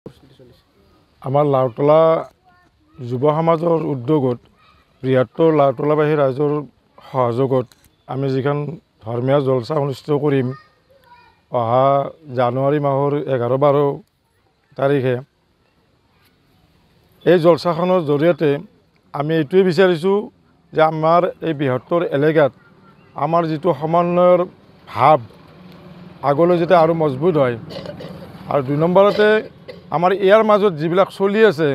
আমাৰ লাওতলা যুৱ সমাজৰ উদ্যোগত বৃহত্তৰ লাওতলাবাসী ৰাইজৰ সহযোগত আমি যিখন ধৰ্মীয় জলসা অনুষ্ঠিত কৰিম অহা জানুৱাৰী মাহৰ 11-12 তাৰিখে। এই জলসাখনৰ জৰিয়তে আমি এইটোৱে বিচাৰিছোঁ যে আমাৰ এই বৃহত্তৰ এলেকাত আমাৰ যিটো সমন্বয়ৰ ভাৱ আগলৈ যাতে আৰু মজবুত হয়। আৰু 2 নম্বৰতে আমাৰ ইয়াৰ মাজত যিবিলাক চলি আছে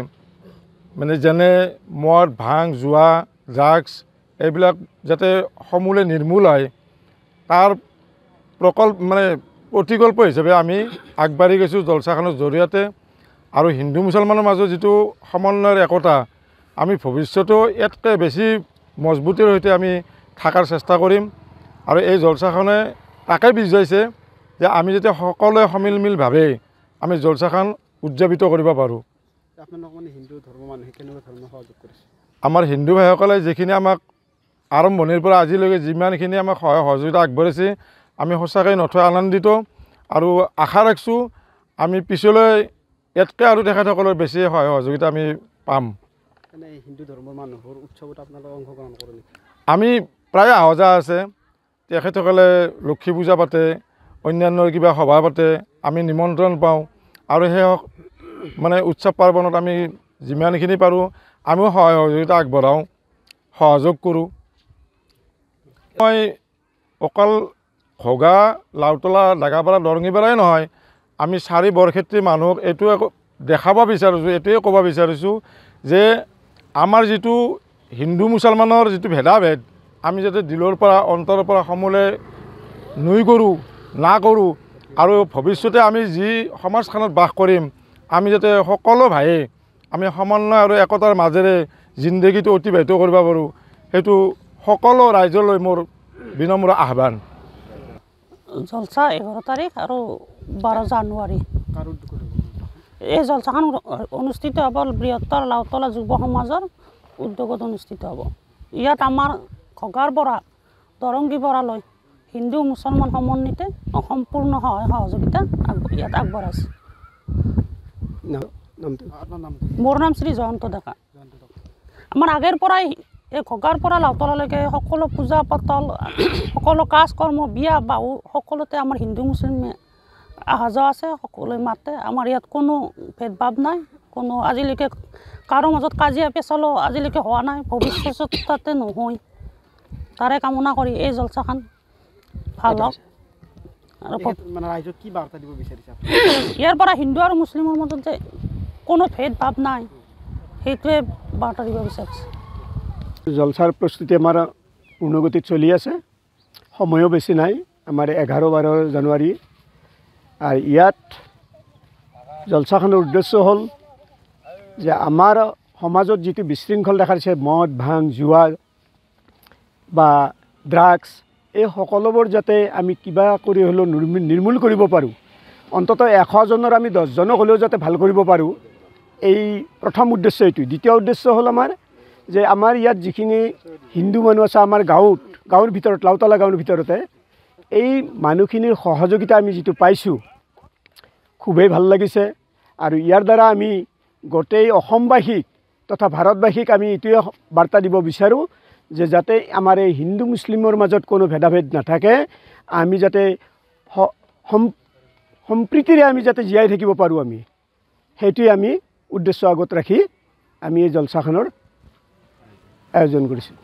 মানে যেনে মদ ভাং জুৱা ড্ৰাগছ এইবিলাক যাতে সমূলে নিৰ্মূল হয় তাৰ প্ৰতিকল্প হিচাপে আমি আগবাঢ়ি গৈছোঁ জলসাখনৰ জৰিয়তে। আৰু হিন্দু মুছলমানৰ মাজত যিটো সমন্বয়ৰ একতা আমি ভৱিষ্যতেও ইয়াতকৈ বেছি মজবুতিৰ সৈতে আমি থকাৰ চেষ্টা কৰিম। আৰু এই জলসাখনে তাকে বুজাইছে যে আমি যাতে সকলোৱে সমিলমিলভাৱে আমি জলসাখন উদযাপিত কৰিব পাৰোঁ। আমাৰ হিন্দু ভাইসকলে যিখিনি আমাক আৰম্ভণিৰ পৰা আজিলৈকে যিমানখিনি আমাক সহায় সহযোগিতা আগবঢ়াইছে আমি সঁচাকৈ নথৈ আনন্দিত আৰু আশা ৰাখিছোঁ আমি পিছলৈ ইয়াতকৈ আৰু তেখেতসকলৰ বেছি সহায় সহযোগিতা আমি পাম। হিন্দু ধৰ্মৰ মানুহৰ উৎসৱত আপোনালোকে অংশগ্ৰহণ কৰে নেকি? আমি প্ৰায় আহা আছে। তেখেতসকলে লক্ষী পূজা পাতে, অন্যান্য কিবা সভা পাতে, আমি নিমন্ত্ৰণ পাওঁ আৰু সেই উৎসৱ পাৰ্বণত আমি যিমানখিনি পাৰোঁ আমিও সহায় সহযোগিতা আগবঢ়াওঁ, সহযোগ কৰোঁ। মই অকল ঘোগা লাওতলা ডাগাপাৰা দৰঙিপাৰাই নহয়, আমি 4 বৰক্ষেত্ৰী মানুহক এইটোৱে দেখাব বিচাৰিছোঁ, এইটোৱে ক'ব বিচাৰিছোঁ যে আমাৰ যিটো হিন্দু মুছলমানৰ যিটো ভেদাভেদ আমি যাতে দিলৰ পৰা অন্তৰৰ পৰা সমূলে নকৰোঁ আৰু ভৱিষ্যতে আমি যি সমাজখনত বাস কৰিম আমি যাতে সকলো ভাইয়ে আমি সমন্বয় আৰু একতাৰ মাজেৰে জিন্দগীটো অতিবাহিত কৰিব পাৰোঁ, সেইটো সকলো ৰাইজলৈ মোৰ বিনম্ৰ আহ্বান। জলসা 11 তাৰিখ আৰু 12 জানুৱাৰী এই জলসাখন অনুষ্ঠিত হ'ব বৃহত্তৰ লাওতলা যুৱ সমাজৰ উদ্যোগত অনুষ্ঠিত হ'ব। ইয়াত আমাৰ ঘগাৰ পৰা দৰংগী পৰালৈ হিন্দু মুছলমান সমন্বিতে সম্পূৰ্ণ সহায় সহযোগিতা ইয়াত আগবঢ়াইছে। মোৰ নাম শ্ৰী জয়ন্ত ডেকা। আমাৰ আগৰ পৰাই এই ঘগাৰ পৰা লাওতলালৈকে সকলো পূজা পাতল সকলো কাজ কৰ্ম বিয়া বাহু সকলোতে আমাৰ হিন্দু মুছলিমে অহা যোৱা আছে, সকলোৱে মাতে। আমাৰ ইয়াত কোনো ভেদভাৱ নাই, কোনো আজিলৈকে কাৰো মাজত কাজিয়া পেচালো আজিলৈকে হোৱা নাই, ভৱিষ্যত তাতে নহয়। তাৰে কামনা কৰি এই জলসাখন ভাল হওক। আৰু ৰাইজক কি বাৰ্তা দিব বিচাৰিছে? ইয়াৰ পৰা হিন্দু আৰু মুছলিমৰ মাজত যে কোনো ভেদভাৱ নাই সেইটোৱে বাৰ্তা দিব বিচাৰিছে। জলসাৰ প্ৰস্তুতি আমাৰ পূৰ্ণগতিত চলি আছে, সময়ো বেছি নাই। আমাৰ 11-12 জানুৱাৰী আৰু ইয়াত জলসাখনৰ উদ্দেশ্য হ'ল যে আমাৰ সমাজত যিটো বিশৃংখল দেখা দিছে মদ ভাং জুৱা বা ড্ৰাগছ এই সকলোবোৰ যাতে আমি কিবা কৰি হ'লেও নিৰ্মূল কৰিব পাৰোঁ, অন্ততঃ 100জনৰ আমি 10জনক হ'লেও যাতে ভাল কৰিব পাৰোঁ, এই প্ৰথম উদ্দেশ্য এইটো। দ্বিতীয় উদ্দেশ্য হ'ল আমাৰ যে আমাৰ ইয়াত যিখিনি হিন্দু মানুহ আছে আমাৰ গাঁৱৰ ভিতৰত লাওতলা গাঁৱৰ ভিতৰতে এই মানুহখিনিৰ সহযোগিতা আমি যিটো পাইছোঁ খুবেই ভাল লাগিছে। আৰু ইয়াৰ দ্বাৰা আমি গোটেই অসমবাসীক তথা ভাৰতবাসীক আমি এইটোৱে বাৰ্তা দিব বিচাৰোঁ যে যাতে আমাৰ এই হিন্দু মুছলিমৰ মাজত কোনো ভেদাভেদ নাথাকে, আমি যাতে সম্প্ৰীতিৰে আমি যাতে জীয়াই থাকিব পাৰোঁ, আমি সেইটোৱে আমি উদ্দেশ্য আগত ৰাখি আমি এই জলসাখনৰ আয়োজন কৰিছোঁ।